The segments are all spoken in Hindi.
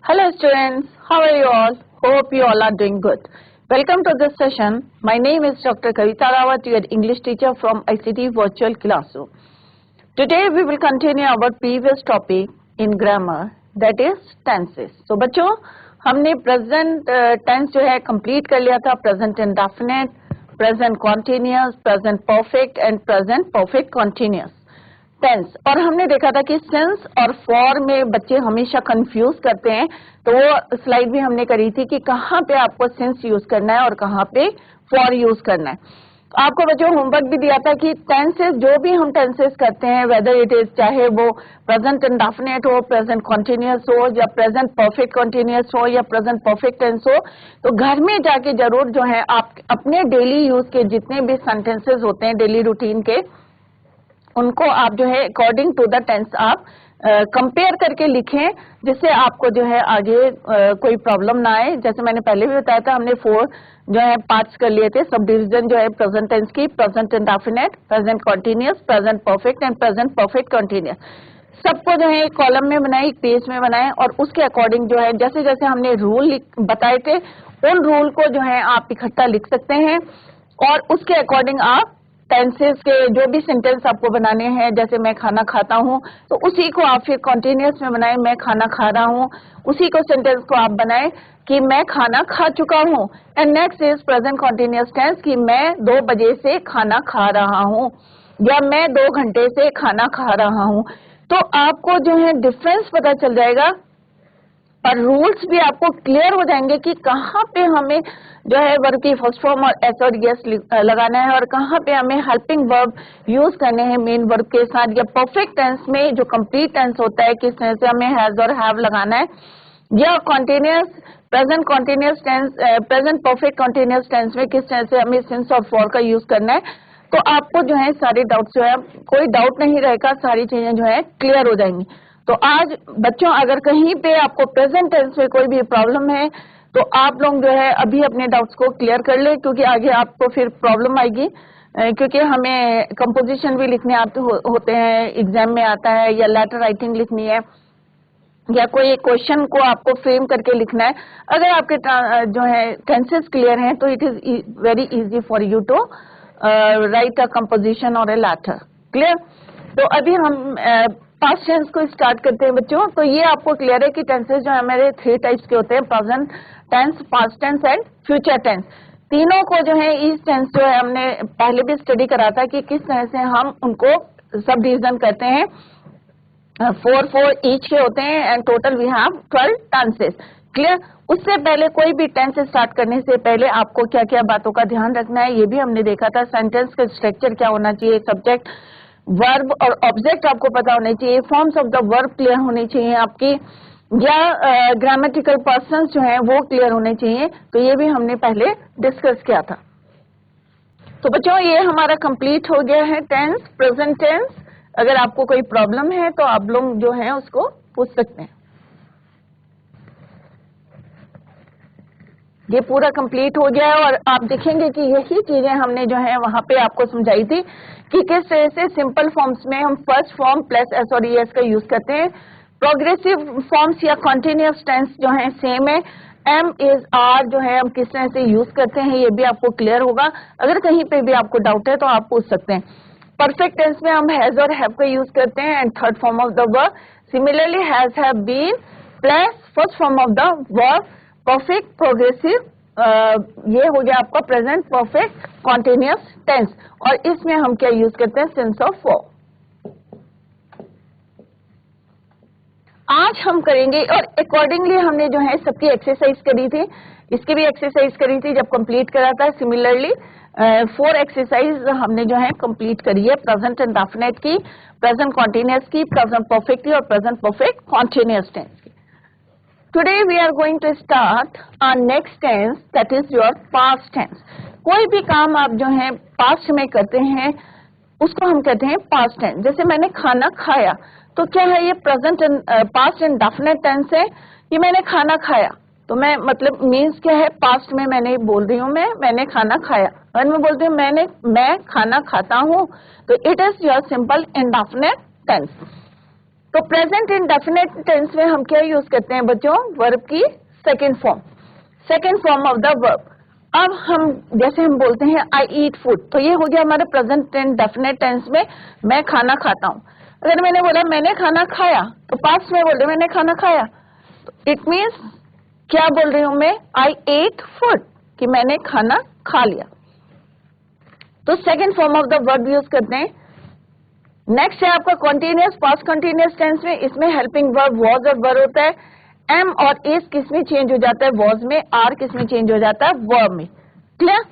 Hello students, how are you all? Hope you all are doing good. Welcome to this session. My name is Dr. Kavita Rawat, your English teacher from ICT Virtual Classroom. Today we will continue our previous topic in grammar, that is tenses. So बच्चों, हमने present tense जो है complete कर लिया था, present indefinite, present continuous, present perfect and present perfect continuous tense. और हमने देखा था कि सिंस और फॉर में बच्चे हमेशा कंफ्यूज करते हैं, तो वो स्लाइड भी हमने करी थी कि कहाँ पे आपको सिंस यूज करना है और कहाँ पे फॉर यूज करना है। आपको बच्चों होमवर्क भी दिया था कि टेंसेस जो भी हम टेंसेस करते हैं, वेदर इट इज चाहे वो प्रेजेंट इंडेफिनिट हो, प्रेजेंट कॉन्टिन्यूअस हो या प्रेजेंट परफेक्ट कॉन्टिन्यूअस हो या प्रेजेंट परफेक्ट टेंस हो, तो घर में जाके जरूर जो है आप अपने डेली यूज के जितने भी सेंटेंसेस होते हैं डेली रूटीन के, उनको आप जो है अकॉर्डिंग टू द टेंस आप कंपेयर करके लिखें, जिससे आपको जो है आगे कोई प्रॉब्लम ना आए। जैसे मैंने पहले भी बताया था, हमने 4 जो है पार्ट्स कर लिए थे, सब डिवीजन जो है प्रेजेंट टेंस की, present indefinite, present continuous, present perfect and present perfect continuous. सबको जो है एक कॉलम में बनाए, एक पेज में बनाए और उसके अकॉर्डिंग जो है जैसे जैसे हमने रूल बताए थे, उन रूल को जो है आप इकट्ठा लिख सकते हैं और उसके अकॉर्डिंग आप टेंसेस के जो भी सेंटेंस आपको बनाने हैं, जैसे मैं खाना खाता हूँ, तो उसी को आप फिर कॉन्टिन्यूअस में बनाएं, मैं खाना खा रहा हूँ, उसी को सेंटेंस को आप बनाएं कि मैं खाना खा चुका हूँ। And next is present continuous tense कि मैं 2 बजे से खाना खा रहा हूँ या मैं 2 घंटे से खाना खा रहा हूँ। तो आपको जो है डिफरेंस पता चल जाएगा और रूल्स भी आपको क्लियर हो जाएंगे कि कहाँ पे हमें जो है वर्ब की फर्स्ट फॉर्म और एस और यस लगाना है और कहाँ पे हमें हेल्पिंग वर्ब यूज करने हैं मेन वर्ब के साथ, या परफेक्ट टेंस में जो कंप्लीट टेंस होता है किस तरह से हमें हैज और हैव लगाना है, या continuous present continuous tense present perfect continuous tense में किस तरह से हमें सिंस और फॉर का यूज करना है। तो आपको जो है सारे डाउट्स जो है, कोई डाउट नहीं रहेगा, सारी चीजें जो है क्लियर हो जाएंगी। तो आज बच्चों अगर कहीं पे आपको प्रेजेंट टेंस में कोई भी प्रॉब्लम है तो आप लोग जो है अभी अपने डाउट्स को क्लियर कर ले, क्योंकि आगे आपको फिर प्रॉब्लम आएगी, क्योंकि हमें कंपोजिशन भी लिखने आते होते हैं, एग्जाम में आता है, या लेटर राइटिंग लिखनी है, या कोई क्वेश्चन को आपको फ्रेम करके लिखना है। अगर आपके जो है टेंसेस क्लियर हैं तो it is very easy for you to write a composition और ए लेटर। क्लियर? तो अभी हम पास्ट टेंस को स्टार्ट करते हैं बच्चों। तो ये आपको क्लियर है कि टेंसेस जो है हमारे 3 टाइप्स के होते हैं, present tense, past tense and future tense. तीनों को जो है इस टेंस जो है हमने पहले भी स्टडी करा था कि किस तरह से हम उनको सब डिवीजन करते हैं। 4 ईच के होते हैं and total we have 12 tenses. Clear? उससे पहले कोई भी टेंस स्टार्ट करने से पहले आपको क्या क्या बातों का ध्यान रखना है ये भी हमने देखा था। सेंटेंस का स्ट्रक्चर क्या होना चाहिए, सब्जेक्ट, वर्ब और ऑब्जेक्ट आपको पता होने चाहिए, forms of the verb clear होनी चाहिए आपकी, या ग्रामेटिकल पर्सन्स जो है वो क्लियर होने चाहिए। तो ये भी हमने पहले डिस्कस किया था। तो बच्चों ये हमारा कंप्लीट हो गया है टेंस, प्रेजेंट टेंस। अगर आपको कोई प्रॉब्लम है तो आप लोग जो है उसको पूछ सकते हैं। ये पूरा कंप्लीट हो गया है और आप देखेंगे कि यही चीजें हमने जो है वहां पे आपको समझाई थी कि किस तरह से सिंपल फॉर्म्स में हम फर्स्ट फॉर्म प्लस एस और एस का यूज करते हैं। प्रोग्रेसिव फॉर्म्स या कॉन्टिन्यूअस टेंस जो है सेम है, एम इज आर जो है हम किस तरह से यूज करते हैं ये भी आपको क्लियर होगा। अगर कहीं पे भी आपको डाउट है तो आप पूछ सकते हैं। परफेक्ट टेंस में हम हैज और हैव का यूज करते हैं and third form of the verb. Similarly has, have, been plus first form of the verb perfect progressive, ये हो गया आपका प्रेजेंट परफेक्ट कॉन्टिन्यूअस टेंस। और इसमें हम क्या यूज करते हैं, सिंस और फॉर। आज हम करेंगे और अकॉर्डिंगली हमने जो है सबकी एक्सरसाइज करी थी, इसकी भी एक्सरसाइज करी थी जब कंप्लीट करा था। सिमिलरली 4 एक्सरसाइज हमने जो है कंप्लीट करी है, प्रेजेंट इंडेफिनिट की, प्रेजेंट कॉन्टिन्यूअस की, प्रेजेंट परफेक्ट की और प्रेजेंट परफेक्ट कॉन्टिन्यूअस टेंस की। Today we are going to start our next tense, that is your past tense. कोई भी काम आप जो है पास्ट में करते हैं उसको हम कहते हैं पास्ट टेंस। जैसे मैंने खाना खाया, तो क्या है ये प्रेजेंट पास्ट इंडेफिनिट टेंस है कि मैंने खाना खाया। तो मैं मतलब मीन्स क्या है, पास्ट में मैंने बोल रही हूँ मैंने खाना खाया। अगर मैं बोलती हूँ मैं खाना खाता हूँ तो it is your simple indefinite tense. तो प्रेजेंट इंडेफिनिट टेंस में हम क्या यूज करते हैं बच्चों? वर्ब की second form of the verb. अब हम जैसे हम बोलते हैं आई ईट फूड, तो ये हो गया हमारे प्रेजेंट इंडेफिनिट टेंस में मैं खाना खाता हूँ। अगर मैंने बोला मैंने खाना खाया, तो पास्ट में बोल रहे मैंने खाना खाया, तो इट मीन्स क्या बोल रही हूं मैं? आई एट फूड, कि मैंने खाना खा लिया। तो second form of the verb use करते हैं। नेक्स्ट है आपका कॉन्टिन्यूअस पास्ट कंटिन्यूअस टेंस में, इसमें हेल्पिंग वर्ब वॉज और वर होता है। एम और इज किस में चेंज हो जाता है? वॉज में। आर किस में चेंज हो जाता है? वर्ब में। क्लियर?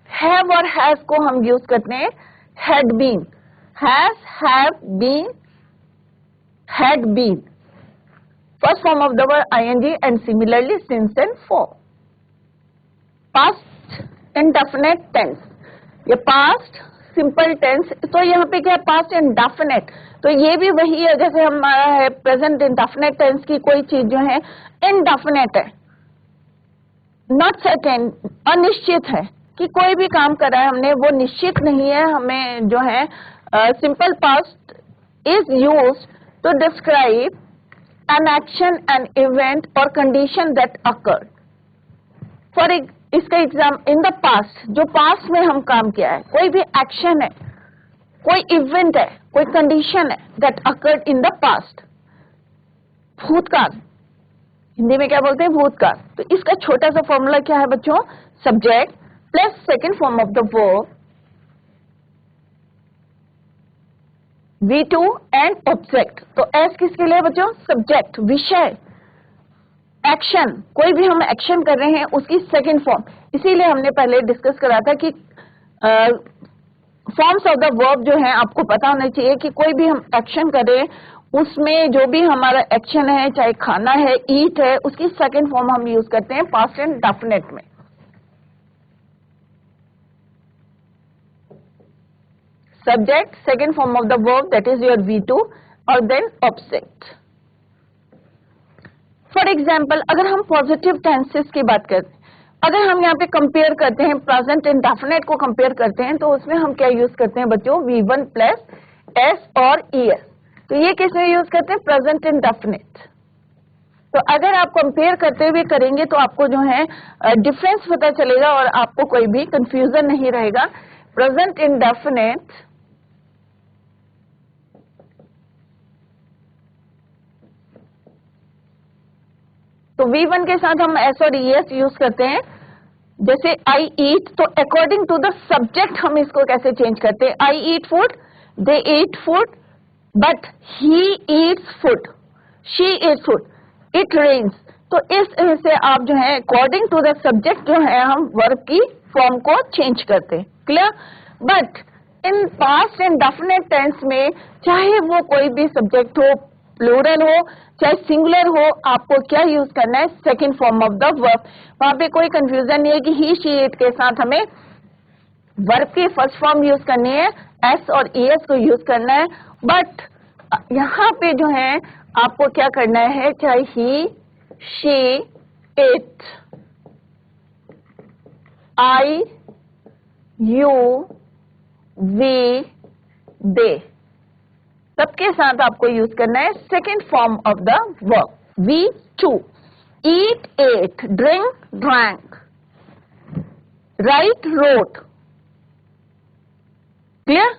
हैव और हैज को हम यूज करते हैं had been, has, have, been, had been. First form of the verb ING and similarly since and for. Past indefinite tense, ये पास्ट सिंपल टेंस, तो यहाँ पे क्या है? पास्ट इंडेफिनिट, तो ये भी वही है जैसे हमारा है प्रेजेंट इंडेफिनिट टेंस की कोई चीज जो है इनडेफिनिट है, नॉट सर्टेन, अनिश्चित है कि कोई भी काम कर रहा है हमने वो निश्चित नहीं है। हमें जो है simple past is used to describe an action, an event और कंडीशन दैट अकर्ड। फॉर इसका एग्जाम इन द पास्ट, जो पास्ट में हम काम किया है, कोई भी एक्शन है, कोई इवेंट है, कोई कंडीशन है that occurred in the past. भूतकाल, हिंदी में क्या बोलते हैं? भूतकाल। तो इसका छोटा सा फॉर्मूला क्या है बच्चों? Subject plus second form of the verb V2 and object. तो एस किसके लिए बच्चों? सब्जेक्ट, विषय, एक्शन, कोई भी हम एक्शन कर रहे हैं उसकी सेकेंड फॉर्म। इसीलिए हमने पहले डिस्कस करा था कि फॉर्म्स ऑफ द वर्ब जो है आपको पता होना चाहिए कि कोई भी हम एक्शन कर रहे हैं उसमें जो भी हमारा एक्शन है, चाहे खाना है, ईट है, उसकी सेकेंड फॉर्म हम यूज करते हैं पास्ट इंडेफिनिट में। Subject, second form of the verb that is your V2 और देन ऑब्जेक्ट। फॉर एग्जाम्पल अगर हम पॉजिटिव टेंसेस की बात करें, अगर हम यहाँ पे कंपेयर करते हैं प्रेजेंट इंडेफिनिट को कंपेयर करते हैं, तो उसमें हम क्या यूज करते हैं बच्चों? V1 प्लस एस और ES। तो ये किसमें यूज करते हैं? Present indefinite. तो अगर आप कंपेयर करते हुए करेंगे तो आपको जो है डिफरेंस पता चलेगा और आपको कोई भी कंफ्यूजन नहीं रहेगा। प्रेजेंट इंडेफिनिट तो V1 के साथ हम S और ES यूज करते हैं। जैसे आई ईट, तो अकॉर्डिंग टू द सब्जेक्ट हम इसको कैसे चेंज करते हैं? I eat food, they eat food, but he eats food, she eats food, it rains. तो इस तरह से आप जो है अकॉर्डिंग टू द सब्जेक्ट जो है हम वर्ब की फॉर्म को चेंज करते हैं। Clear? But in past indefinite tense में चाहे वो कोई भी सब्जेक्ट हो, प्लूरल हो चाहे सिंगुलर हो, आपको क्या यूज करना है? Second form of the verb. वहां पे कोई कंफ्यूजन नहीं है कि ही, शी, इट के साथ हमें वर्ब की फर्स्ट फॉर्म यूज करनी है, एस और ES को यूज करना है। बट यहाँ पे जो है आपको क्या करना है? चाहे he, she, it, I, you, we, they, सबके साथ आपको यूज करना है second form of the verb V2। Eat, ate, drink, drank, write, wrote. Clear?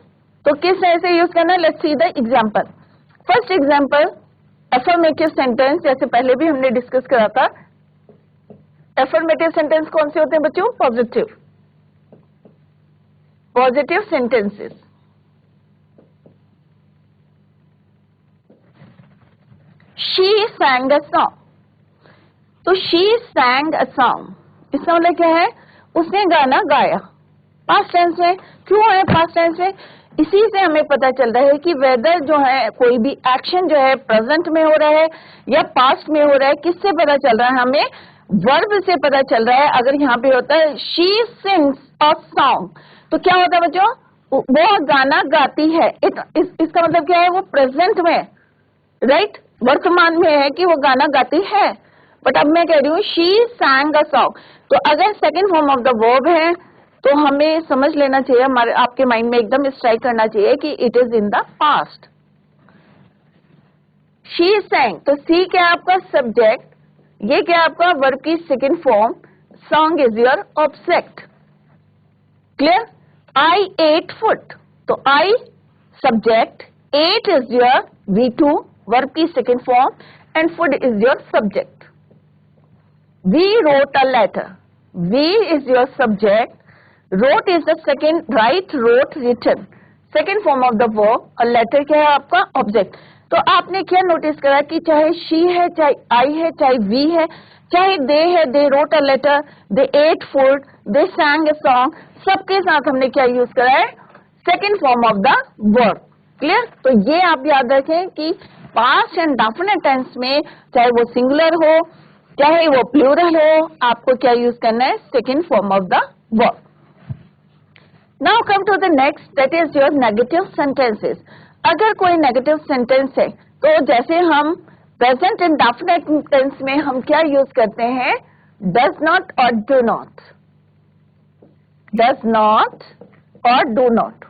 तो किस तरह से यूज करना है? Let's see the example. First example affirmative sentence, जैसे पहले भी हमने डिस्कस करा था। अफर्मेटिव सेंटेंस कौन से होते हैं बच्चों? Positive sentences. She sang a song, तो she sang a song, इसका मतलब क्या है? उसने गाना गाया। पास्ट टेंस में क्यों है? पास्ट टेंस में इसी से हमें पता चल रहा है कि वेदर जो है कोई भी एक्शन जो है प्रेजेंट में हो रहा है या पास्ट में हो रहा है, किससे पता चल रहा है? हमें वर्ब से पता चल रहा है। अगर यहाँ पे होता है she sings a song, तो क्या होता है बच्चों? वो गाना गाती है। इसका मतलब क्या है? वो प्रेजेंट में, राइट, वर्तमान में है कि वो गाना गाती है। बट अब मैं कह रही हूँ शी sang a song, तो अगर second form of the verb है तो हमें समझ लेना चाहिए, हमारे आपके माइंड में एकदम स्ट्राइक करना चाहिए कि it is in the past. She sang, तो सी क्या आपका सब्जेक्ट, ये क्या आपका वर्ब की second form, song is your object. Clear? I ate food, तो I subject, ate is your V2 verb की second form and food is your subject. We wrote a letter, we is your subject, wrote is the second, write, wrote, written, second form of the verb, और letter क्या है आपका ऑब्जेक्ट। तो आपने क्या नोटिस करा कि चाहे she है, चाहे I है, चाहे we है, चाहे they है, they wrote a letter, they ate food, they sang a song, सबके साथ हमने क्या यूज करा है, second form of the verb. Clear? तो ये आप याद रखें कि पास्ट एंड डेफिनेट टेंस में चाहे वो सिंगुलर हो चाहे वो प्लूरल हो, आपको क्या यूज करना है, second form of the verb. Now come to the next, that is your negative sentences. अगर कोई नेगेटिव सेंटेंस है तो जैसे हम प्रेजेंट एंड डेफिनेट टेंस में हम क्या यूज करते हैं, डज नॉट और डू नॉट, डज नॉट और डू नॉट।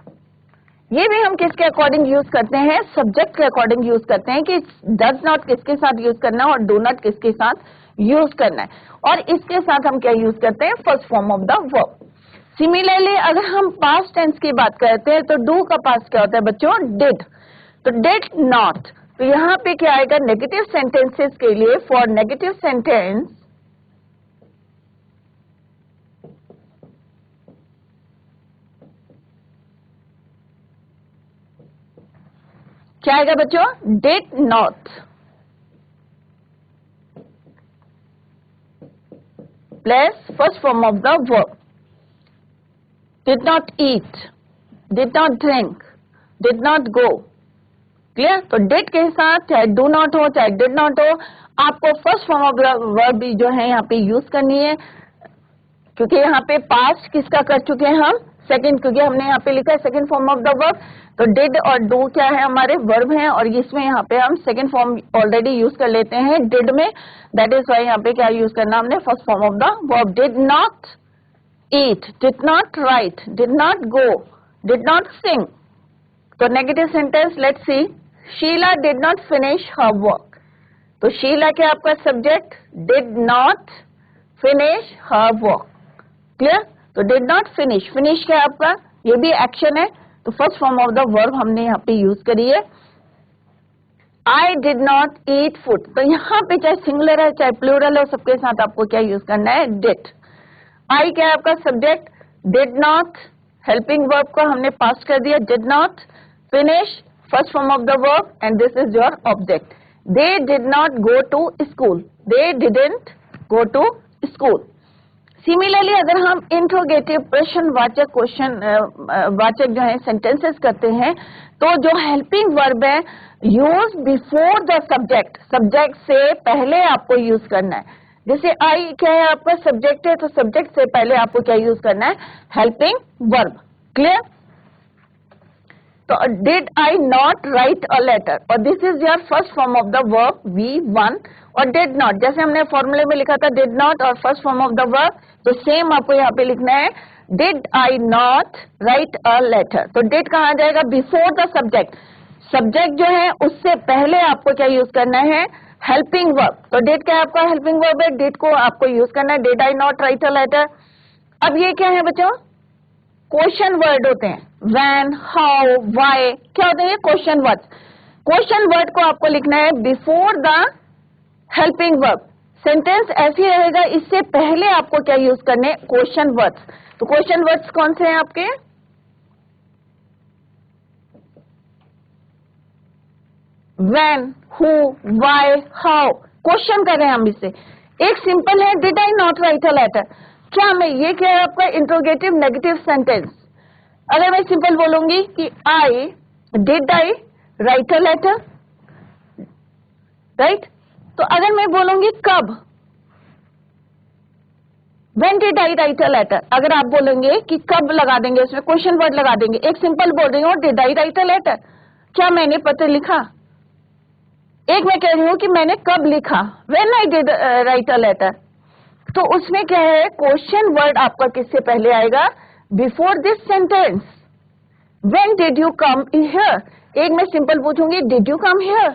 ये भी हम किसके अकॉर्डिंग यूज करते हैं, सब्जेक्ट के अकॉर्डिंग यूज करते हैं कि डज नॉट किसके साथ यूज करना है और डू नॉट किसके साथ यूज करना है, और इसके साथ हम क्या यूज करते हैं, first form of the verb. Similarly अगर हम पास्ट टेंस की बात करते हैं तो डू का पास्ट क्या होता है बच्चों, डिड, तो डिड नॉट। तो यहाँ पे क्या आएगा, नेगेटिव सेंटेंसेस के लिए, फॉर नेगेटिव सेंटेंस क्या आएगा बच्चों, did not plus first form of the verb. Did not eat, did not drink, did not go. Clear? तो डिड के साथ चाहे डू नॉट हो चाहे डिड नॉट हो, आपको first form of the verb भी जो है यहाँ पे यूज करनी है, क्योंकि यहाँ पे पास्ट किसका कर चुके हैं हम, सेकंड, क्योंकि हमने यहाँ पे लिखा है second form of the verb. तो डिड और डू क्या है, हमारे वर्ब हैं, और इसमें यहाँ पे हम सेकंड फॉर्म ऑलरेडी यूज कर लेते हैं डिड में, दैट इज वाई यहाँ पे क्या यूज करना हमने, first form of the verb. Did not eat, did not write, did not go, did not sing. तो negative sentence let's see, Sheela did not finish her work, तो शीला क्या आपका subject, did not finish her work. Clear? तो डिड नॉट फिनिश, फिनिश क्या आपका, ये भी एक्शन है, तो first form of the verb हमने यहाँ पे यूज करी है। I did not eat food, तो यहाँ पे चाहे सिंगुलर है चाहे प्लूरल हो, सबके साथ आपको क्या यूज करना है, डिड। आई क्या है आपका subject, did not, helping verb को हमने पास्ट कर दिया, did not, finish first form of the verb and this is your object. They did not go to school, they didn't go to school. Similarly अगर हम इंट्रोगेटिव प्रश्नवाचक क्वेश्चन वाचक जो है सेंटेंसेस करते हैं, तो जो हेल्पिंग वर्ब है use before the subject, subject से पहले आपको यूज करना है। जैसे आई क्या है आपका सब्जेक्ट है, तो सब्जेक्ट से पहले आपको क्या यूज करना है, हेल्पिंग वर्ब। क्लियर? तो did I not write a letter, और this is your first form of the verb V1, और डिड नॉट जैसे हमने फॉर्मूले में लिखा था डिड नॉट और first form of the verb, तो सेम आपको यहाँ पे लिखना है, did I not write a letter. तो डिड कहाँ आ जाएगा, बिफोर द सब्जेक्ट, सब्जेक्ट जो है उससे पहले आपको क्या यूज करना है, हेल्पिंग वर्ब। तो डिड क्या है आपका हेल्पिंग वर्ब है, डिड को आपको यूज करना है, did I not write a letter. अब ये क्या है बच्चों, क्वेश्चन वर्ड होते हैं, व्हेन, हाउ, व्हाई, क्या होते हैं क्वेश्चन वर्ड्स। क्वेश्चन वर्ड को आपको लिखना है before the helping verb. Sentence ऐसी रहेगा, इससे पहले आपको क्या यूज करने, क्वेश्चन वर्ड्स। तो क्वेश्चन वर्ड्स कौन से हैं आपके, when, who, why, how, question कर रहे हैं हम इससे। एक सिंपल है, did I not write a letter, क्या मैं, ये क्या है आपका इंट्रोगेटिव नेगेटिव सेंटेंस। अगर मैं सिंपल बोलूंगी कि did I write a letter, right, तो अगर मैं बोलूंगी कब, when did I write a letter, अगर आप बोलेंगे कि कब लगा देंगे उसमें क्वेश्चन वर्ड लगा देंगे। एक सिंपल बोल रही हूँ did I write a letter, क्या मैंने पत्र लिखा। एक मैं कह रही हूँ कि मैंने कब लिखा, when I did write a letter, तो उसमें क्या है, क्वेश्चन वर्ड आपका किससे पहले आएगा, before this sentence. When did you come here, एक मैं सिंपल पूछूंगी डिड यू कम हियर,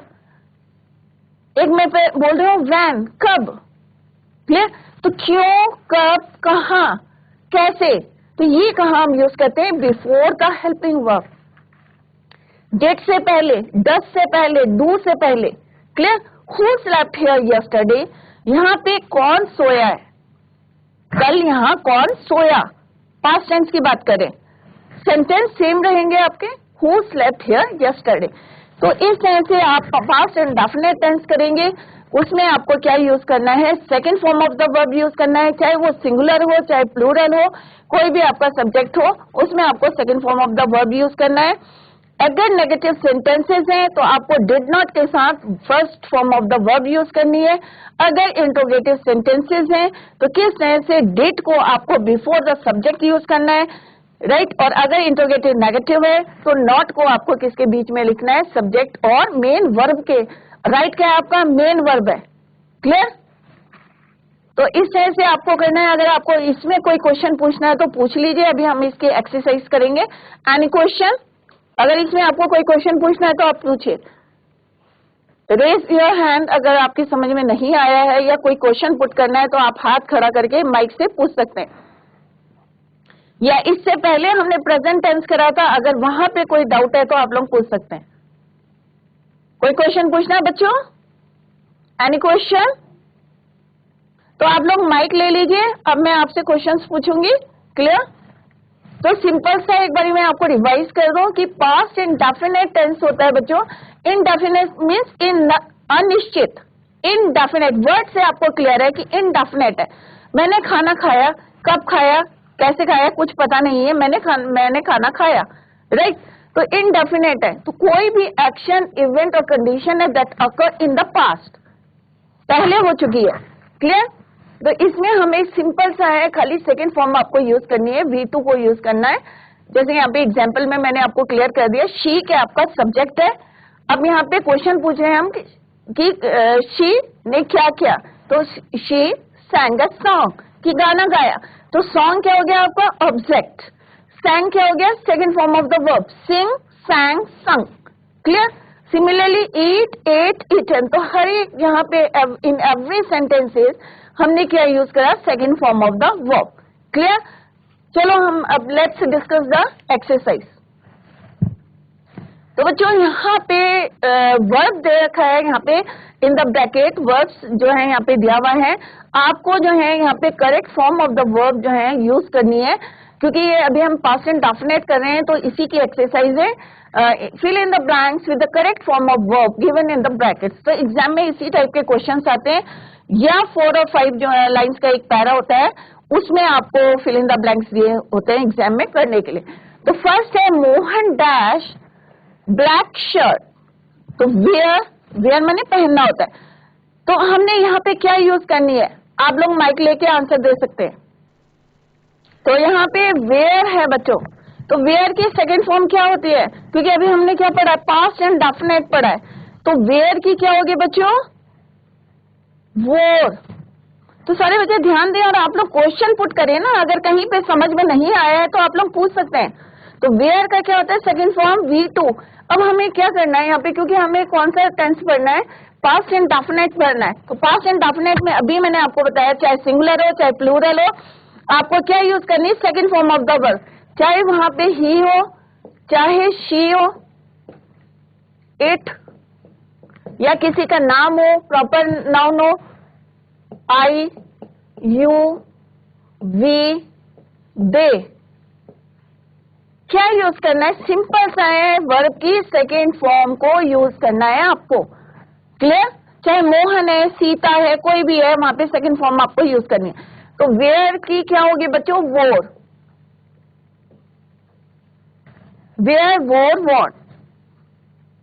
एक मैं बोल रही हूँ व्हेन, कब। क्लियर? तो क्यों, कब, कहाँ, कैसे, तो ये कहाँ हम यूज करते हैं? Before the helping verb. Did से पहले, डस से पहले, डू से पहले। Clear? Who slept here yesterday, यहाँ पे कौन सोया है, कल यहाँ कौन सोया, पास्ट टेंस की बात करें, सेंटेंस सेम रहेंगे आपके, हु स्लेप्ट हियर यस्टरडे। तो इस तरह से आप पास्ट इंडेफिनिट टेंस करेंगे, उसमें आपको क्या यूज करना है? Second form of the verb use करना है, चाहे वो सिंगुलर हो चाहे प्लूरल हो, कोई भी आपका सब्जेक्ट हो, उसमें आपको second form of the verb use करना है। अगर नेगेटिव सेंटेंसेस हैं तो आपको डिड नॉट के साथ first form of the verb use करनी है। अगर इंट्रोगेटिव सेंटेंसेस हैं तो किस तरह से डिड को आपको बिफोर द सब्जेक्ट यूज करना है, राइट। और अगर इंट्रोगेटिव नेगेटिव है तो नॉट को आपको किसके बीच में लिखना है? सब्जेक्ट और मेन वर्ब के। राइट क्या है आपका? मेन वर्ब है। क्लियर? तो इस तरह से आपको करना है। अगर आपको इसमें कोई क्वेश्चन पूछना है तो पूछ लीजिए, अभी हम इसके एक्सरसाइज करेंगे। Any question? अगर इसमें आपको कोई क्वेश्चन पूछना है तो आप पूछिए, रेज योर हैंड। अगर आपकी समझ में नहीं आया है या कोई क्वेश्चन पुट करना है तो आप हाथ खड़ा करके माइक से पूछ सकते हैं। या इससे पहले हमने प्रेजेंट टेंस करा था, अगर वहां पे कोई डाउट है तो आप लोग पूछ सकते हैं। कोई क्वेश्चन पूछना है बच्चों? Any question? तो आप लोग माइक ले लीजिए, अब मैं आपसे क्वेश्चंस पूछूंगी। क्लियर? तो सिंपल सा एक बारी मैं आपको रिवाइज कर दूं कि पास्ट इंडेफिनिट टेंस होता है बच्चों। इनडेफिनिट मीन्स इन अनिश्चित। इनडेफिनिट वर्ड से आपको क्लियर है कि इनडेफिनिट है। मैंने खाना खाया, कब खाया, कैसे खाया, कुछ पता नहीं है, मैंने खाना खाया, राइट। तो इनडेफिनिट है, तो कोई भी एक्शन, इवेंट और कंडीशन है that occur in the past, पहले हो चुकी है। क्लियर? तो इसमें हमें सिंपल सा है, खाली सेकंड फॉर्म आपको यूज करनी है, V2 को यूज करना है। जैसे यहाँ पे एग्जांपल में मैंने आपको क्लियर कर दिया, शी क्या आपका सब्जेक्ट है। अब यहाँ पे क्वेश्चन पूछ रहे हैं हम कि शी ने क्या किया, तो शी sang a song, कि गाना गाया। तो सॉन्ग क्या हो गया आपका? ऑब्जेक्ट। sang क्या हो गया? Second form of the verb, sing, sang, sung। Clear? Similarly eat, ate, eaten. तो हर एक यहाँ पे इन एवरी सेंटेंसेस हमने क्या यूज करा? Second form of the verb. Clear? चलो हम अब लेट्स डिस्कस द एक्सरसाइज। तो बच्चों यहाँ पे वर्ब दे रखा है, यहाँ पे इन द ब्रैकेट वर्ब्स जो है यहाँ पे दिया हुआ है। आपको जो है यहाँ पे correct form of the verb जो है यूज करनी है, क्योंकि ये अभी हम पास्ट इंडेफिनिट कर रहे हैं तो इसी की एक्सरसाइज है। Fill in the blanks with the correct form of verb given in the brackets. तो एग्जाम में इसी टाइप के क्वेश्चंस आते हैं, या 4 और 5 जो है लाइंस का एक पैरा होता है, उसमें आपको फिल इन द ब्लैंक्स दिए होते हैं एग्जाम में करने के लिए। तो फर्स्ट है मोहन डैश ब्लैक शर्ट। तो वेयर, वेयर माने पहनना होता है। तो हमने यहाँ पे क्या यूज करनी है? आप लोग माइक लेके आंसर दे सकते हैं। तो यहाँ पे वेयर है बच्चों, तो वेयर की सेकंड फॉर्म क्या होती है? क्योंकि अभी हमने क्या पढ़ा है? पास्ट इंडेफिनिट पढ़ा है। तो वेयर की क्या होगी बच्चों? वोर। तो सारे बच्चे ध्यान दें और आप लोग क्वेश्चन पुट करें ना, अगर कहीं पे समझ में नहीं आया है तो आप लोग पूछ सकते हैं। तो वेयर का क्या होता है? Second form V2। अब हमें क्या करना है यहाँ पे, क्योंकि हमें कौन सा टेंस पढ़ना है? पास्ट इंडेफिनिट पढ़ना है। तो पास्ट इंडेफिनिट में अभी मैंने आपको बताया, चाहे सिंगुलर हो चाहे प्लूरल हो, आपको क्या यूज करनी है? Second form of the verb. चाहे वहां पे ही हो, चाहे शी हो, इट, या किसी का नाम हो, प्रॉपर नाउन हो, आई, यू, वी, दे, क्या यूज करना है? सिंपल सा है, वर्ब की सेकेंड फॉर्म को यूज करना है आपको। क्लियर? चाहे मोहन है, सीता है, कोई भी है, वहां पे सेकेंड फॉर्म आपको यूज करनी है। तो वेयर की क्या होगी बच्चों? वोर। वेयर, वोर, वॉट।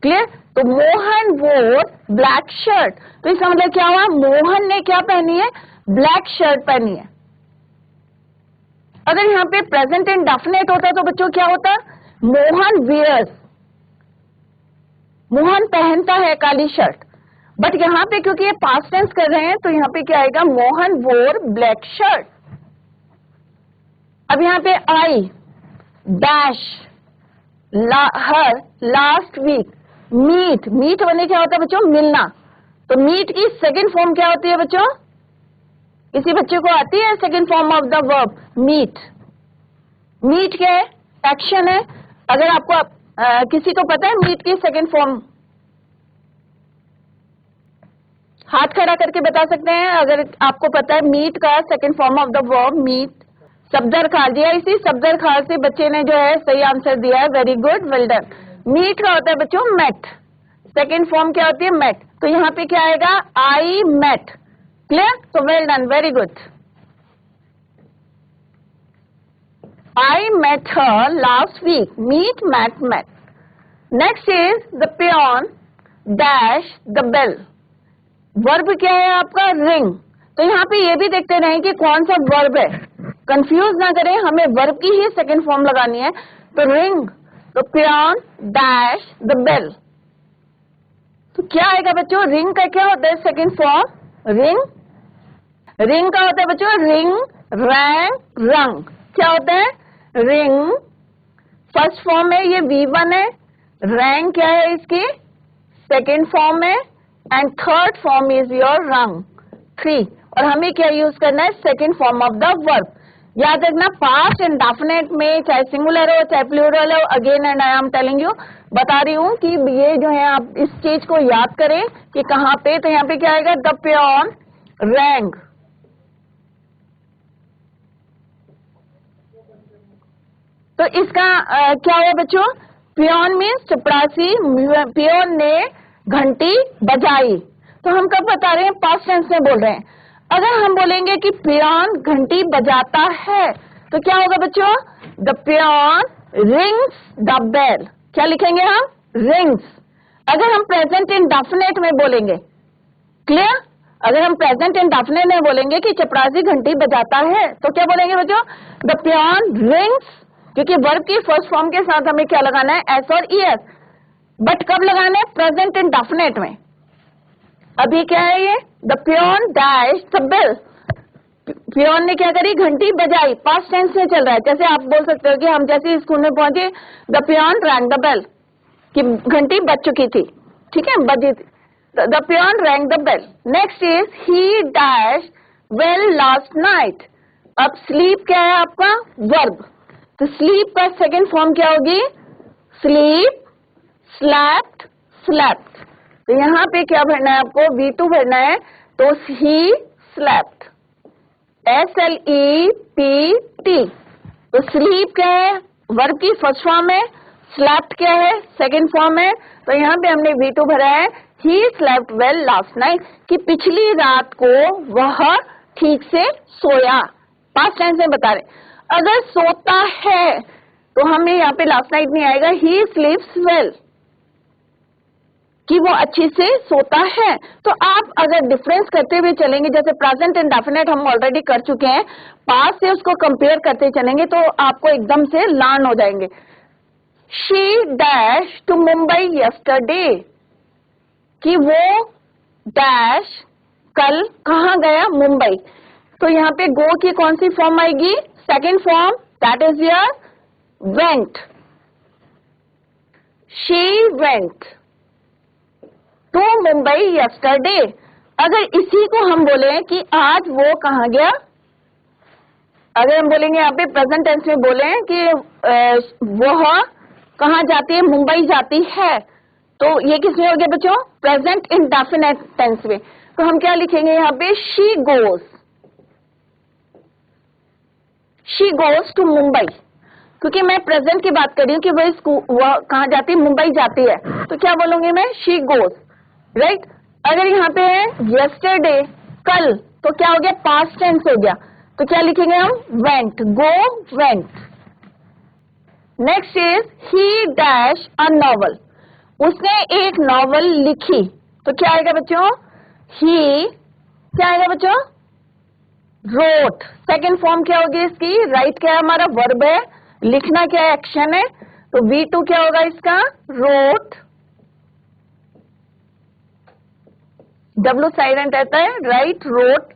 क्लियर? तो मोहन वोर ब्लैक शर्ट। तो इसका मतलब क्या हुआ? मोहन ने क्या पहनी है? ब्लैक शर्ट पहनी है। अगर यहाँ पे प्रेजेंट इंडेफिनिट होता तो बच्चों क्या होता? मोहन वियर्स, मोहन पहनता है काली शर्ट। बट यहाँ पे क्योंकि ये पास्ट टेंस कर रहे हैं तो यहाँ पे क्या आएगा? मोहन वोर ब्लैक शर्ट। अब यहाँ पे I dash her last week meet. Meet बने क्या होता है बच्चों? मिलना। तो मीट की सेकंड फॉर्म क्या होती है बच्चों? किसी बच्चे को आती है second form of the verb meet? Meet क्या है? एक्शन है। अगर आपको किसी को पता है मीट की सेकंड फॉर्म? हाथ खड़ा करके बता सकते हैं अगर आपको पता है मीट का second form of the verb meet. सब्दर खाल दिया, इसी सब्दर खाल से बच्चे ने जो है सही आंसर दिया है, very good, well done. Meet का होता है बच्चों मेट, सेकंड फॉर्म क्या होती है? मेट। तो यहाँ पे क्या आएगा? I met. क्लियर? तो well done, very good. I met her last week. Meet, met. Next is the peon dash the bell. Verb क्या है आपका? रिंग। तो यहाँ पे ये भी देखते रहें कि कौन सा वर्ब है, कंफ्यूज ना करें, हमें वर्ब की ही सेकंड फॉर्म लगानी है। तो रिंग, तो peon dash the bell। तो क्या आएगा बच्चों? रिंग का क्या होता है सेकंड फॉर्म? रिंग। रिंग का होता है बच्चों रिंग, रैंग, रंग। क्या होता है? रिंग फर्स्ट फॉर्म है, ये V1 है। रैंग क्या है इसकी? सेकेंड फॉर्म है। And third form is your रंग, 3। और हमें क्या यूज करना है? Second form of the verb. याद रखना, पास्ट इंडेफिनिट में चाहे सिंगुलर हो चाहे प्लूरल हो, again and I am telling you, बता रही हूँ कि ये जो है आप इस चीज को याद करें कि कहाँ पे। तो यहाँ पे क्या आएगा? The peon rang. तो इसका क्या है बच्चों? पियोन मीन्स चपरासी, पियोन ने घंटी बजाई। तो हम कब बता रहे हैं? पास्ट टेंस में बोल रहे हैं। अगर हम बोलेंगे कि पियोन घंटी बजाता है तो क्या होगा बच्चों? The peon rings the bell. क्या लिखेंगे हम? रिंग्स। अगर हम प्रेजेंट इंडेफिनिट में बोलेंगे, क्लियर? अगर हम प्रेजेंट इंडेफिनिट में बोलेंगे कि चपरासी घंटी बजाता है तो क्या बोलेंगे बच्चों? द पियोन रिंग्स, क्योंकि वर्ब की फर्स्ट फॉर्म के साथ हमें क्या लगाना है? एस और ईएस। बट कब लगाना है? प्रेजेंट इंडेफिनिट में। अभी क्या है ये? The peon dash the bell. Peon ने क्या करी? घंटी बजाई। पास्ट टेंस में चल रहा है। जैसे आप बोल सकते हो कि हम जैसे स्कूल में पहुंचे, the peon rang the bell, कि घंटी बज चुकी थी, ठीक है, बजी थी। The peon rang the bell. Next is he dash well last night. अब स्लीप क्या है आपका? वर्ब। तो स्लीप का सेकेंड फॉर्म क्या होगी? Sleep, slapped, slapped. तो यहाँ पे क्या भरना है आपको? V2 भरना है। तो ही स्लैप्ड, SLEPT। तो स्लीप क्या है? वर्ब की फर्स्ट फॉर्म है। स्लैप्ड क्या है? सेकेंड फॉर्म है। तो यहाँ पे हमने V2 भरा है। ही स्लैप्ड वेल लास्ट नाइट, कि पिछली रात को वह ठीक से सोया। पास्ट टेंस में बता रहे। अगर सोता है तो हमें यहाँ पे लास्ट नाइट नहीं आएगा, ही स्लीप्स वेल, कि वो अच्छी से सोता है। तो आप अगर डिफरेंस करते हुए चलेंगे, जैसे प्रेजेंट इंडेफिनिट हम ऑलरेडी कर चुके हैं, पास्ट से उसको कंपेयर करते चलेंगे तो आपको एकदम से लर्न हो जाएंगे। She dash to Mumbai yesterday, कि वो डैश कल कहाँ गया? मुंबई। तो यहाँ पे गो की कौन सी फॉर्म आएगी? Second form, that is your went. She went to Mumbai yesterday. अगर इसी को हम बोले कि आज वो कहाँ गया, अगर हम बोलेंगे यहाँ पे प्रेजेंट टेंस में बोले कि वह कहाँ जाती है? मुंबई जाती है। तो ये किसमें हो गया बच्चों? प्रेजेंट इंडेफिनिट टेंस में। तो हम क्या लिखेंगे यहाँ पे? She goes, she goes to Mumbai, क्योंकि मैं प्रेजेंट की बात कर रही हूँ कि वह कहाँ जाती है? मुंबई जाती है। तो क्या बोलूंगी मैं? She goes, right. अगर यहाँ पे है यस्टरडे, कल, तो क्या हो गया? पास्ट टेंस हो गया। तो क्या लिखेंगे हम? Went, go went. Next is he dash a novel, उसने एक नॉवल लिखी। तो क्या आएगा बच्चों? ही, क्या आएगा बच्चों? रोट। सेकेंड फॉर्म क्या होगी इसकी? राइट क्या है हमारा? वर्ब है। लिखना क्या है? एक्शन है। तो V2 क्या होगा इसका? रोट। W साइलेंट रहता है, राइट, रोट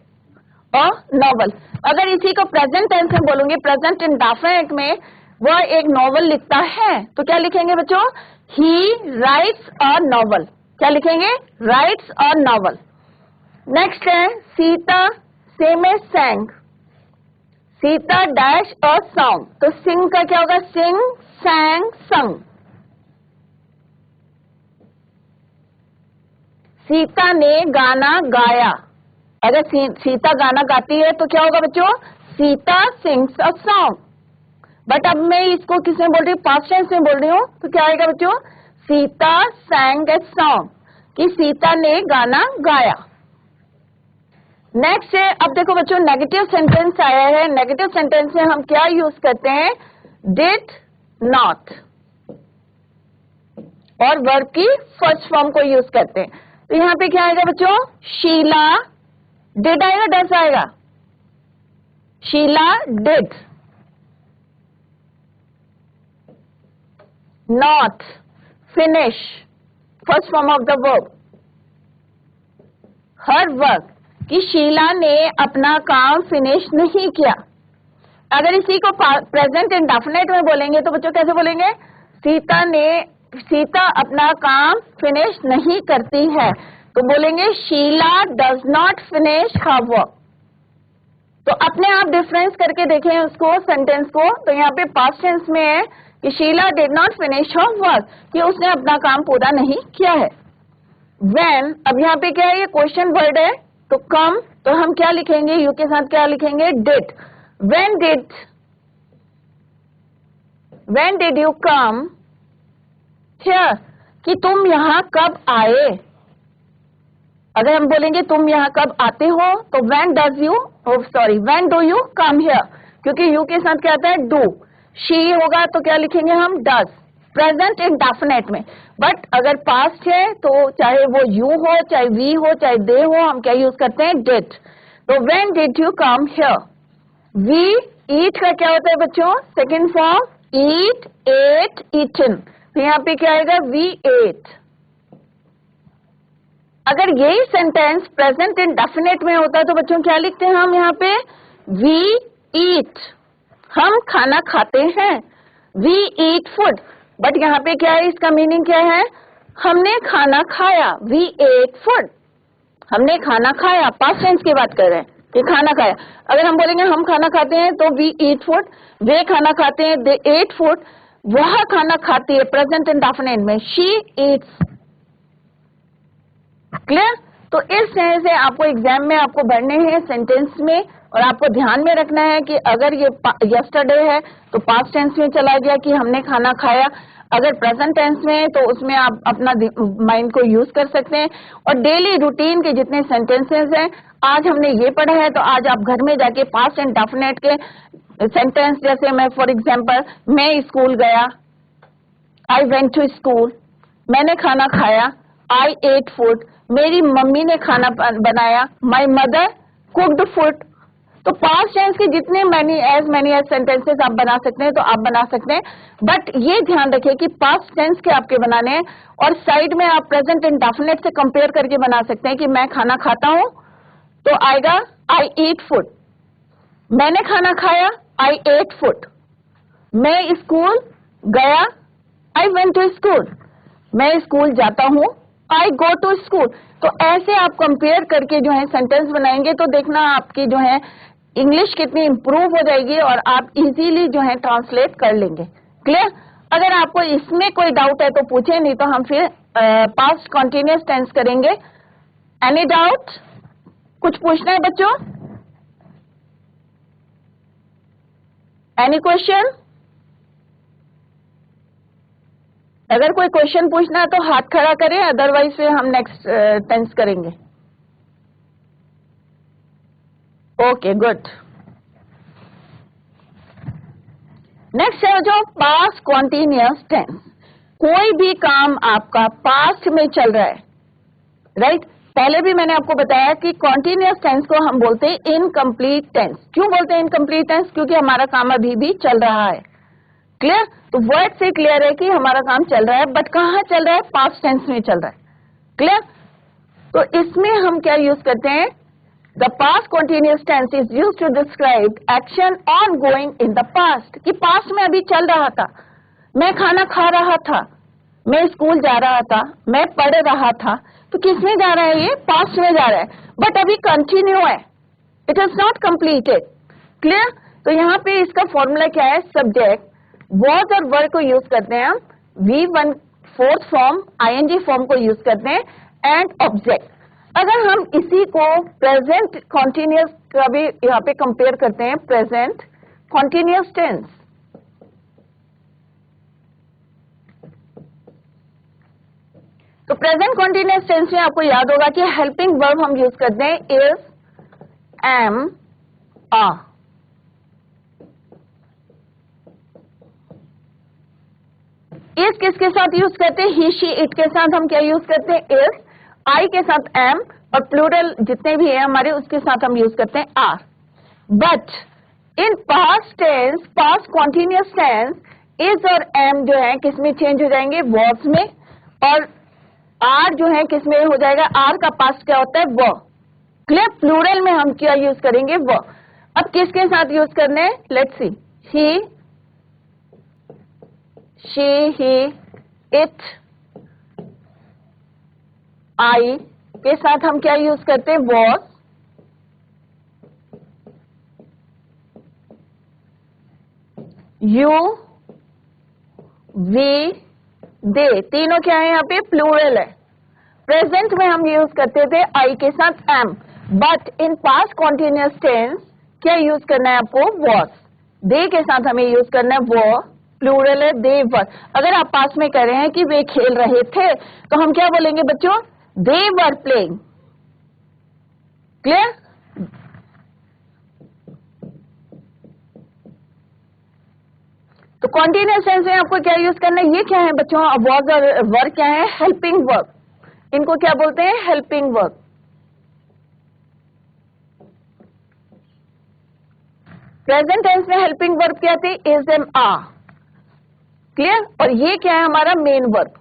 और नॉवल। अगर इसी को प्रेजेंट टेंस में बोलूंगी, प्रेजेंट इंडेफिनिट में, वह एक नॉवल लिखता है, तो क्या लिखेंगे बच्चों? He writes a novel. क्या लिखेंगे? राइट्स और नॉवल। नेक्स्ट है Sita same as sang, Sita dash a song, तो सिंग का क्या होगा? सिंग, sang, sung। सीता ने गाना गाया, अगर सीता गाना गाती है तो क्या होगा बच्चों? Sita sings a song. But अब मैं इसको किसमें बोल रही हूँ? पास्ट टेंस में बोल रही हूँ, तो क्या आएगा बच्चों? सीता sang a song, कि सीता ने गाना गाया। नेक्स्ट है, अब देखो बच्चों नेगेटिव सेंटेंस आया है। नेगेटिव सेंटेंस में हम क्या यूज करते हैं? डिड नॉट, और वर्ब की फर्स्ट फॉर्म को यूज करते हैं। तो यहाँ पे क्या आएगा बच्चों? शीला डिड आएगा, डस आएगा? Sheela did not finish, first form of the verb, her work, कि शीला ने अपना काम फिनिश नहीं किया। अगर इसी को प्रेजेंट इंडेफिनिट में बोलेंगे तो बच्चों कैसे बोलेंगे? सीता अपना काम फिनिश नहीं करती है, तो बोलेंगे Sheela does not finish her work. तो अपने आप डिफरेंस करके देखें उसको, सेंटेंस को। तो यहाँ पे पास्ट टेंस में है कि Sheela did not finish her work, कि उसने अपना काम पूरा नहीं किया है। When, अब यहाँ पे क्या है? ये क्वेश्चन वर्ड है, तो कम, तो हम क्या लिखेंगे? यू के साथ क्या लिखेंगे? Did. When did you come here, कि तुम यहाँ कब आए। अगर हम बोलेंगे तुम यहाँ कब आते हो, तो when do you come here, क्योंकि यू के साथ क्या आता है? डू। शी होगा तो क्या लिखेंगे हम? डज, प्रेजेंट इंडेफिनिट में। बट अगर पास्ट है तो चाहे वो यू हो, चाहे वी हो, चाहे दे हो, हम क्या यूज करते हैं? डिड। तो when did you come here, we eat का क्या होता है बच्चों? Second form, eat, ate, eaten. तो यहाँ पे क्या आएगा? We ate. अगर यही सेंटेंस प्रेजेंट इंडेफिनिट में होता तो बच्चों क्या लिखते हैं हम यहाँ पे? वी ईट, हम खाना खाते हैं। We eat food. बट यहाँ पे क्या है? इसका मीनिंग क्या है? हमने खाना खाया। वी एट फूड, हमने खाना खाया। पास्ट टेंस की बात कर रहे हैं कि खाना खाया। अगर हम बोलेंगे हम खाना खाते हैं तो वी ईट फूड, वे खाना खाते हैं, दे एट फूड, वह खाना खाती है प्रेजेंट इंडेफिनिट में, शी ईट्स। क्लियर? तो इस तरह से आपको एग्जाम में आपको भरने हैं सेंटेंस में, और आपको ध्यान में रखना है कि अगर ये यस्टरडे है तो पास्ट टेंस में चला गया कि हमने खाना खाया। अगर प्रेजेंट टेंस में है तो उसमें आप अपना माइंड को यूज कर सकते हैं। और डेली रूटीन के जितने सेंटेंसेस हैं, आज हमने ये पढ़ा है, तो आज आप घर में जाके पास्ट इंडेफिनिट के सेंटेंस, जैसे मैं फॉर एग्जांपल, मैं स्कूल गया, आई वेंट टू स्कूल, मैंने खाना खाया, आई एट फूड, मेरी मम्मी ने खाना बनाया, माई मदर कुक्ड फूड। तो पास्ट टेंस के जितने एज मैनी सेंटेंसेस आप बना सकते हैं तो आप बना सकते हैं। बट ये ध्यान रखिए कि पास्ट टेंस के आपके बनाने हैं, और साइड में आप प्रेजेंट इंडेफिनिट से कंपेयर करके बना सकते हैं कि मैं खाना खाता हूं तो आएगा आई ईट फूड, मैंने खाना खाया, आई एट फूड, मैं स्कूल गया, आई वेंट टू स्कूल, मैं स्कूल जाता हूं, आई गो टू स्कूल। तो ऐसे आप कंपेयर करके जो है सेंटेंस बनाएंगे तो देखना आपकी जो है इंग्लिश कितनी इंप्रूव हो जाएगी, और आप इजीली जो है ट्रांसलेट कर लेंगे। क्लियर? अगर आपको इसमें कोई डाउट है तो पूछे, नहीं तो हम फिर पास्ट कॉन्टिन्यूअस टेंस करेंगे। Any doubt? कुछ पूछना है बच्चों? Any question? अगर कोई क्वेश्चन पूछना है तो हाथ खड़ा करें, अदरवाइज फिर हम नेक्स्ट टेंस करेंगे। Okay, good. नेक्स्ट है जो पास्ट कॉन्टिन्यूअस टेंस। कोई भी काम आपका पास्ट में चल रहा है, राइट? पहले भी मैंने आपको बताया कि कॉन्टिन्यूअस टेंस को हम बोलते हैं इनकम्प्लीट टेंस। क्यों बोलते हैं इनकम्प्लीट टेंस? क्योंकि हमारा काम अभी भी चल रहा है। क्लियर? तो वर्ड से क्लियर है कि हमारा काम चल रहा है, बट कहाँ चल रहा है? पास्ट टेंस में चल रहा है। क्लियर? तो इसमें हम क्या यूज करते हैं? The past continuous tense is used to describe action on going in the past, कि पास्ट में अभी चल रहा था, मैं खाना खा रहा था, मैं स्कूल जा रहा था, मैं पढ़ रहा था, तो किस में जा रहा है? ये पास्ट में जा रहा है, बट अभी कंटिन्यू है, it is not completed. Clear? तो यहाँ पे इसका फॉर्मूला क्या है? सब्जेक्ट वॉज और वर को यूज करते हैं हम, V1 fourth form ING form को यूज करते हैं, एंड ऑब्जेक्ट। अगर हम इसी को प्रेजेंट कॉन्टिन्यूस का भी यहाँ पे कंपेयर करते हैं, प्रेजेंट कॉन्टिन्यूस टेंस, तो प्रेजेंट कॉन्टिन्यूस टेंस में आपको याद होगा कि हेल्पिंग वर्ब हम यूज करते हैं इज, एम, आ। इज किसके साथ यूज करते हैं? ही, शी, इट के साथ हम क्या यूज करते हैं? इज। आई के साथ एम, और प्लूरल जितने भी है हमारे उसके साथ हम यूज करते हैं are. But in past tense, past continuous tense, is और एम जो है किस में चेंज हो जाएंगे? वॉज में। और आर जो है किस में हो जाएगा? आर का पास्ट क्या होता है? वो। क्लियर? प्लूरल में हम क्या यूज करेंगे? वो। अब किसके साथ यूज करने हैं? Let's see. He, she, he, it, I के साथ हम क्या यूज करते हैं? वॉज। यू, वी, दे, तीनों क्या है यहाँ पे? प्लूरल है। प्रेजेंट में हम यूज करते थे आई के साथ am, but in past continuous tense क्या यूज करना है आपको? वॉज। दे के साथ हमें यूज करना है वो, प्लूरल है, दे वर। अगर आप पास में कह रहे हैं कि वे खेल रहे थे, तो हम क्या बोलेंगे बच्चों? दे वर प्लेइंग। क्लियर? तो कॉन्टिन्यूस टेंस में आपको क्या यूज करना है? ये क्या है बच्चों? वॉज और वर क्या है? Helping verb. इनको क्या बोलते हैं? Helping verb. प्रेजेंट टेंस में हेल्पिंग वर्ब क्या थी? Is, am, are. क्लियर? और ये क्या है हमारा? Main verb.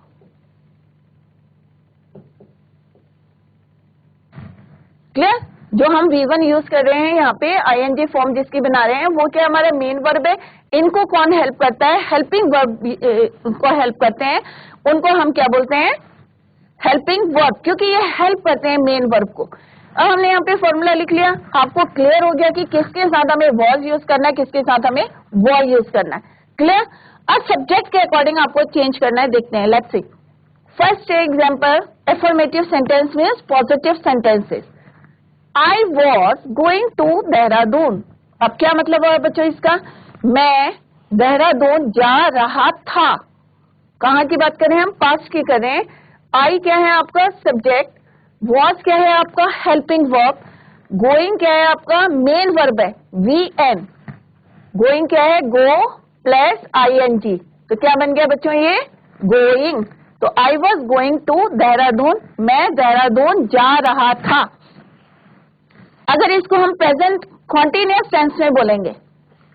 क्लियर? जो हम V1 यूज कर रहे हैं यहाँ पे, ING फॉर्म जिसकी बना रहे हैं, वो क्या हमारा? मेन वर्ब है। इनको कौन हेल्प करता है? हेल्पिंग वर्ब को हेल्प करते हैं, उनको हम क्या बोलते हैं? हेल्पिंग वर्ब, क्योंकि ये हेल्प करते हैं मेन वर्ब को। अब हमने यहाँ पे फॉर्मूला लिख लिया, आपको क्लियर हो गया कि किसके साथ हमें वॉज यूज करना है, किसके साथ हमें वो यूज करना है। क्लियर? अब सब्जेक्ट के अकॉर्डिंग आपको चेंज करना है, देखते हैं। Let's see. First example, affirmative sentence means positive sentences. I was going to Dehradun. अब क्या मतलब है बच्चों इसका? मैं देहरादून जा रहा था। कहाँ की बात करें हम? पास्ट की करें। आई क्या है आपका? सब्जेक्ट। वॉज क्या है आपका? Helping verb. गोइंग क्या है आपका? मेन वर्ब है, VN। गोइंग क्या है? गो प्लस ING, तो क्या बन गया बच्चों? ये गोइंग। तो I was going to Dehradun, मैं देहरादून जा रहा था। अगर इसको हम प्रेजेंट कॉन्टिन्यूस टेंस में बोलेंगे,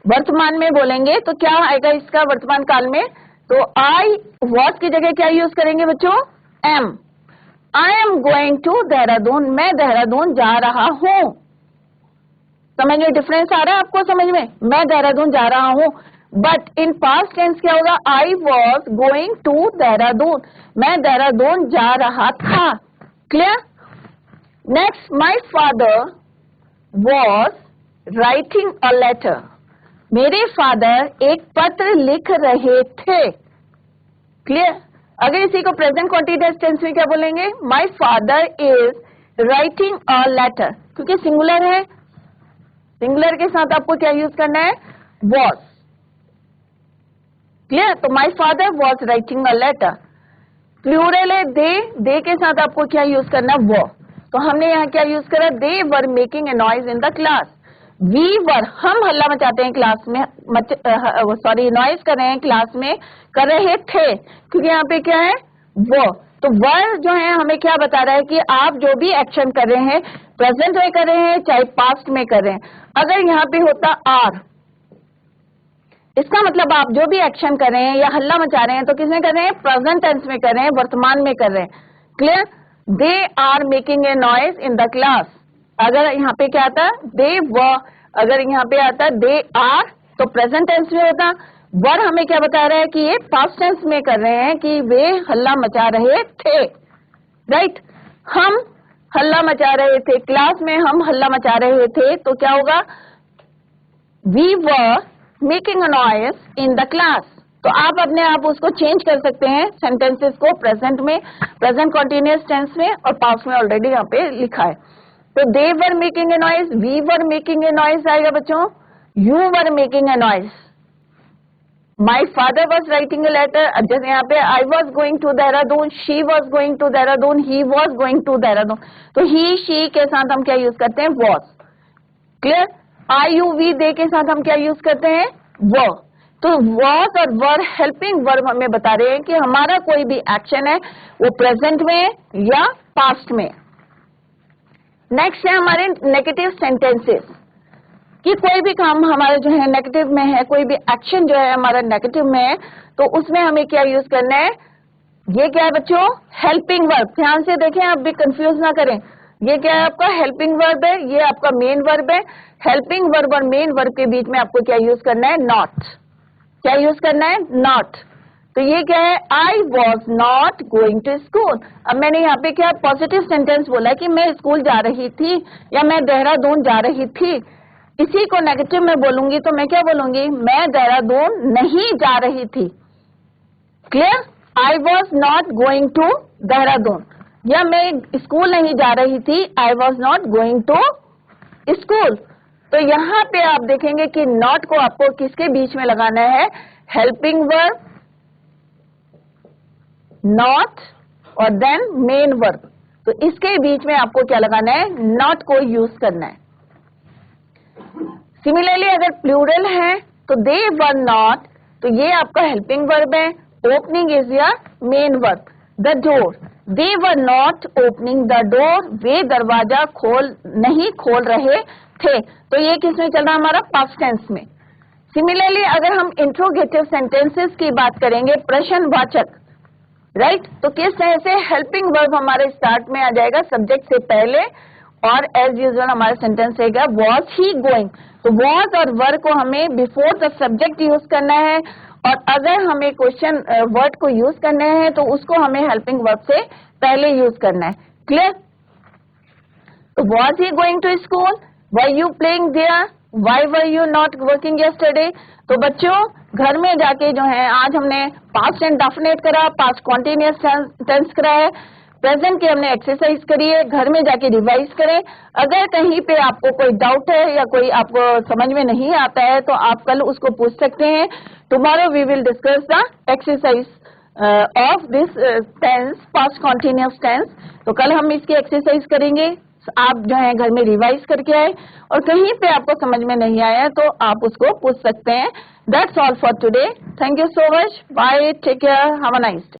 वर्तमान में बोलेंगे, तो क्या आएगा इसका वर्तमान काल में? तो आई वॉज की जगह क्या यूज करेंगे बच्चों? Am. I am going to Dehradun, मैं देहरादून जा रहा हूं। समझ में डिफरेंस आ रहा है आपको? समझ में? मैं देहरादून जा रहा हूं, बट इन पास्ट टेंस क्या होगा? I was going to Dehradun, मैं देहरादून जा रहा था। Clear? Next, my father was writing a letter. मेरे फादर एक पत्र लिख रहे थे। क्लियर? अगर इसी को प्रेजेंट कॉन्टिन्यूअस टेंस में क्या बोलेंगे? My father is writing a letter, क्योंकि सिंगुलर है, सिंगुलर के साथ आपको क्या यूज करना है? वॉज। क्लियर? तो my father was writing a letter. Plural है, दे के साथ आपको क्या यूज करना? वो। तो हमने यहाँ क्या यूज करा? They were making a noise in the class. We were, हम हल्ला मचाते हैं क्लास में, सॉरी नॉइज कर रहे हैं क्लास में, कर रहे थे, क्योंकि यहाँ पे क्या है? वो। तो वर जो है हमें क्या बता रहा है कि आप जो भी एक्शन कर रहे हैं, प्रेजेंट में कर रहे हैं चाहे पास्ट में कर रहे हैं। अगर यहाँ पे होता आर, इसका मतलब आप जो भी एक्शन कर रहे हैं या हल्ला मचा रहे हैं तो किसमें कर रहे हैं? प्रेजेंट टेंस में कर रहे हैं, वर्तमान में कर रहे हैं। Clear? They are making a noise in the class. अगर यहाँ पे क्या आता? दे वर। अगर यहाँ पे आता दे आर तो प्रेजेंट टेंस में होता, वर हमें क्या बता रहा है कि ये पास्ट टेंस में कर रहे हैं कि वे हल्ला मचा रहे थे, राइट। हम हल्ला मचा रहे थे, क्लास में हम हल्ला मचा रहे थे, तो क्या होगा, we were making a noise in the class. तो आप अपने आप उसको चेंज कर सकते हैं सेंटेंसेस को, प्रेजेंट में, प्रेजेंट कॉन्टिन्यूअस टेंस में, और पास्ट में ऑलरेडी यहाँ पे लिखा है। तो they were making a noise, we were making a noise आएगा बच्चों, you were making a noise, my father was writing a letter, जैसे यहाँ पे I was going to Dehradun, she was going to Dehradun, he was going to Dehradun. तो ही शी के साथ हम क्या यूज करते हैं, was. Clear. I you we they के साथ हम क्या यूज करते हैं, वो। तो वॉज और वर हेल्पिंग वर्ब हमें बता रहे हैं कि हमारा कोई भी एक्शन है वो प्रेजेंट में या पास्ट में। नेक्स्ट है हमारे नेगेटिव सेंटेंसेस, कि कोई भी काम हमारा जो है नेगेटिव में है, कोई भी एक्शन जो है हमारा नेगेटिव में है, तो उसमें हमें क्या यूज करना है, ये क्या है बच्चों, हेल्पिंग वर्ब। ध्यान से देखें, आप भी कंफ्यूज ना करें, ये क्या है आपका हेल्पिंग वर्ब है, ये आपका मेन वर्ब है। हेल्पिंग वर्ब और मेन वर्ब के बीच में आपको क्या यूज करना है, नॉट। क्या यूज करना है, नॉट। तो ये क्या है, I was not going to school. अब मैंने यहाँ पे क्या पॉजिटिव सेंटेंस बोला कि मैं स्कूल जा रही थी या मैं देहरादून जा रही थी। इसी को नेगेटिव में बोलूंगी तो मैं क्या बोलूंगी, मैं देहरादून नहीं जा रही थी। Clear. I was not going to Dehradun, या मैं स्कूल नहीं जा रही थी, I was not going to school. तो यहाँ पे आप देखेंगे कि नॉट को आपको किसके बीच में लगाना है, हेल्पिंग वर्ब, नॉट और देन मेन वर्ब। तो इसके बीच में आपको क्या लगाना है, नॉट को यूज करना है। सिमिलरली अगर प्लूरल है तो दे वर नॉट, तो ये आपका हेल्पिंग वर्ब है, opening is your main verb. The door, they were not opening the door, वे दरवाजा नहीं खोल रहे थे। तो ये किसमें चल रहा है, हमारा पास्ट टेंस में। सिमिलरली अगर हम इंट्रोगेटिव सेंटेंसेस की बात करेंगे, प्रश्नवाचक, राइट, तो किस तरह से हेल्पिंग वर्ब हमारे स्टार्ट में आ जाएगा सब्जेक्ट से पहले, और एज यूजुअल हमारा सेंटेंस रहेगा वॉज ही गोइंग। तो वॉज और वर्ब को हमें बिफोर द सब्जेक्ट यूज करना है, और अगर हमें क्वेश्चन वर्ड को यूज करना है तो उसको हमें हेल्पिंग वर्ब से पहले यूज करना है। क्लियर। तो was he going to school, were you playing there, why were you not working yesterday. तो बच्चों घर में जाके जो है, आज हमने पास्ट एंड डेफिनेट करा, पास्ट कॉन्टिन्यूअस टेंस करा है, प्रेजेंट की हमने एक्सरसाइज करी है, घर में जाके रिवाइज करें। अगर कहीं पे आपको कोई डाउट है या कोई आपको समझ में नहीं आता है तो आप कल उसको पूछ सकते हैं। Tomorrow we will discuss the exercise of this tense, past continuous tense. तो कल हम इसकी एक्सरसाइज करेंगे, आप जो है घर में रिवाइज करके आए, और कहीं पे आपको समझ में नहीं आया तो आप उसको पूछ सकते हैं। That's all for today, thank you so much, bye, take care, have a nice day.